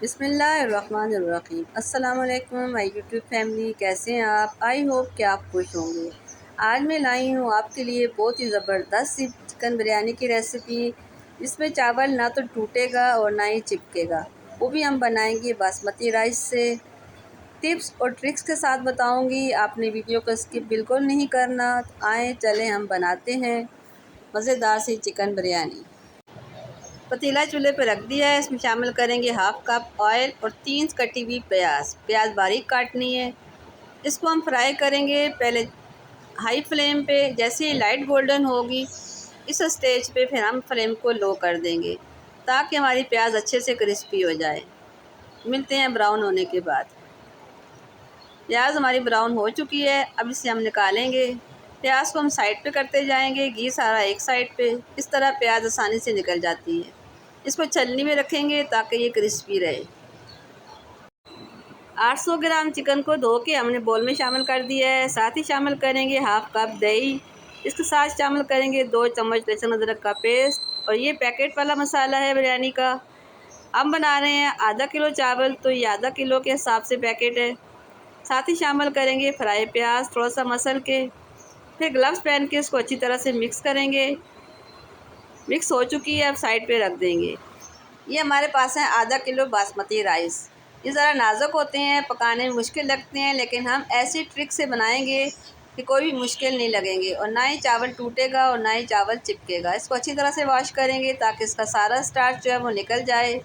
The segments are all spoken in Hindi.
बिस्मिल्लाहिर्रहमानिर्रहीम। अस्सलाम वालेकुम माय यूट्यूब फैमिली, कैसे हैं आप? आई होप कि आप खुश होंगे। आज मैं लाई हूँ आपके लिए बहुत ही ज़बरदस्त सी चिकन बिरयानी की रेसिपी। इसमें चावल ना तो टूटेगा और ना ही चिपकेगा। वो भी हम बनाएंगे बासमती राइस से। टिप्स और ट्रिक्स के साथ बताऊंगी, आपने वीडियो को स्किप बिल्कुल नहीं करना। आए चलें हम बनाते हैं मज़ेदार सी चिकन बिरयानी। पतीला चूल्हे पर रख दिया है। इसमें शामिल करेंगे हाफ़ कप ऑयल और 3 कटी हुई प्याज बारीक काटनी है। इसको हम फ्राई करेंगे पहले हाई फ्लेम पे। जैसे ही लाइट गोल्डन होगी इस स्टेज पे फिर हम फ्लेम को लो कर देंगे ताकि हमारी प्याज अच्छे से क्रिस्पी हो जाए। मिलते हैं ब्राउन होने के बाद। प्याज हमारी ब्राउन हो चुकी है, अब इसे हम निकालेंगे। प्याज को हम साइड पे करते जाएंगे, घी सारा एक साइड पे। इस तरह प्याज आसानी से निकल जाती है। इसको छलनी में रखेंगे ताकि ये क्रिस्पी रहे। 800 ग्राम चिकन को धो के हमने बोल में शामिल कर दिया है। साथ ही शामिल करेंगे हाफ़ कप दही। इसके साथ शामिल करेंगे 2 चम्मच लहसुन अदरक का पेस्ट। और ये पैकेट वाला मसाला है बिरयानी का। हम बना रहे हैं आधा किलो चावल, तो ये आधा किलो के हिसाब से पैकेट है। साथ ही शामिल करेंगे फ्राई प्याज थोड़ा सा मसल के। फिर ग्लव्स पहन के इसको अच्छी तरह से मिक्स करेंगे। मिक्स हो चुकी है, अब साइड पे रख देंगे। ये हमारे पास है आधा किलो बासमती राइस। ये ज़रा नाजुक होते हैं, पकाने में मुश्किल लगते हैं, लेकिन हम ऐसी ट्रिक से बनाएंगे कि कोई भी मुश्किल नहीं लगेंगे और ना ही चावल टूटेगा और ना ही चावल चिपकेगा। इसको अच्छी तरह से वॉश करेंगे ताकि इसका सारा स्टार्च जो है वो निकल जाए।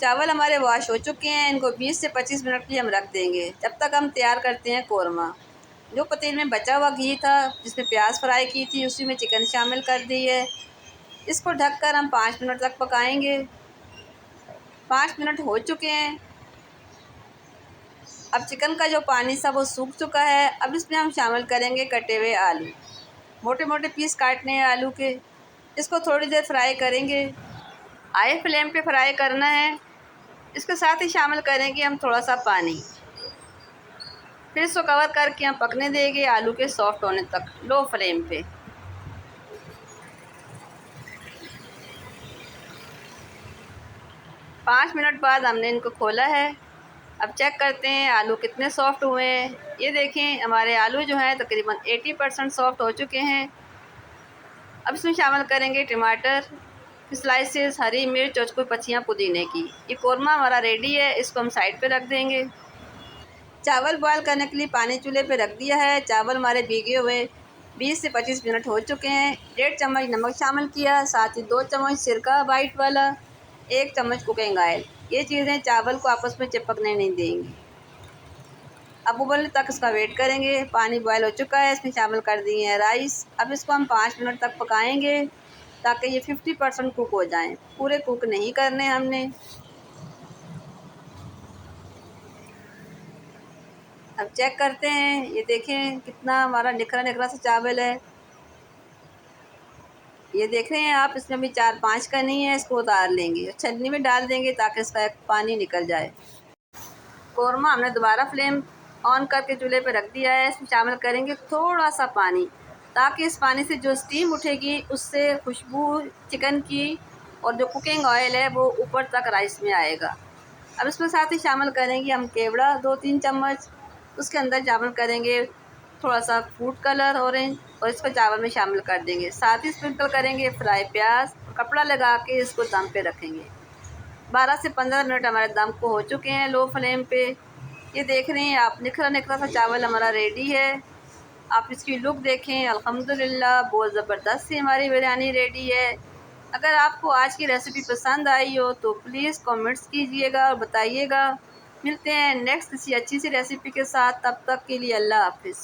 चावल हमारे वॉश हो चुके हैं। इनको 20 से 25 मिनट के लिए हम रख देंगे जब तक हम तैयार करते हैं कौरमा। जो पतीले में बचा हुआ घी था जिसमें प्याज फ्राई की थी उसी में चिकन शामिल कर दी है। इसको ढककर हम 5 मिनट तक पकाएंगे। 5 मिनट हो चुके हैं। अब चिकन का जो पानी था वो सूख चुका है। अब इसमें हम शामिल करेंगे कटे हुए आलू। मोटे मोटे पीस काटने हैं आलू के। इसको थोड़ी देर फ्राई करेंगे। हाई फ्लेम पे फ्राई करना है। इसके साथ ही शामिल करेंगे हम थोड़ा सा पानी। फिर इसको कवर करके हम पकने देंगे आलू के सॉफ्ट होने तक, लो फ्लेम पे। पाँच मिनट बाद हमने इनको खोला है। अब चेक करते हैं आलू कितने सॉफ्ट हुए हैं। ये देखें हमारे आलू जो हैं तकरीबन 80% सॉफ्ट हो चुके हैं। अब इसमें शामिल करेंगे टमाटर स्लाइसेस, हरी मिर्च और कुछ पत्तियाँ पुदीने की। ये कौरमा हमारा रेडी है। इसको हम साइड पे रख देंगे। चावल बॉयल करने के लिए पानी चूल्हे पे रख दिया है। चावल हमारे भीगे हुए 20 से 25 मिनट हो चुके हैं। 1.5 चम्मच नमक शामिल किया, साथ ही 2 चम्मच सिरका वाइट वाला, 1 चम्मच कुकिंग ऑयल। ये चीज़ें चावल को आपस में चिपकने नहीं देंगी। अब उबलने तक इसका वेट करेंगे। पानी बॉयल हो चुका है, इसमें शामिल कर दिए हैं राइस। अब इसको हम 5 मिनट तक पकाएंगे ताकि ये 50% कुक हो जाएं। पूरे कुक नहीं करने हमने। अब चेक करते हैं। ये देखें कितना हमारा निखरा निखरा सा चावल है। ये देख रहे हैं आप, इसमें भी 4-5 का नहीं है। इसको उतार लेंगे, छन्नी में डाल देंगे ताकि इसका एक पानी निकल जाए। कौरमा हमने दोबारा फ्लेम ऑन करके चूल्हे पे रख दिया है। इसमें शामिल करेंगे थोड़ा सा पानी ताकि इस पानी से जो स्टीम उठेगी उससे खुशबू चिकन की और जो कुकिंग ऑयल है वो ऊपर तक राइस में आएगा। अब इसमें साथ ही शामिल करेंगे हम केवड़ा 2-3 चम्मच। उसके अंदर शामिल करेंगे थोड़ा सा फूड कलर ऑरेंज और इसको चावल में शामिल कर देंगे। साथ ही स्प्रिंकल करेंगे फ्राई प्याज। कपड़ा लगा के इसको दम पे रखेंगे। 12 से 15 मिनट हमारे दम को हो चुके हैं लो फ्लेम पे। ये देख रहे हैं आप, निखरा निखरा सा चावल हमारा रेडी है। आप इसकी लुक देखें, अल्हम्दुलिल्लाह बहुत ज़बरदस्त सी हमारी बिरयानी रेडी है। अगर आपको आज की रेसिपी पसंद आई हो तो प्लीज़ कमेंट्स कीजिएगा और बताइएगा। मिलते हैं नेक्स्ट किसी अच्छी सी रेसिपी के साथ। तब तक के लिए अल्लाह हाफ़िज़।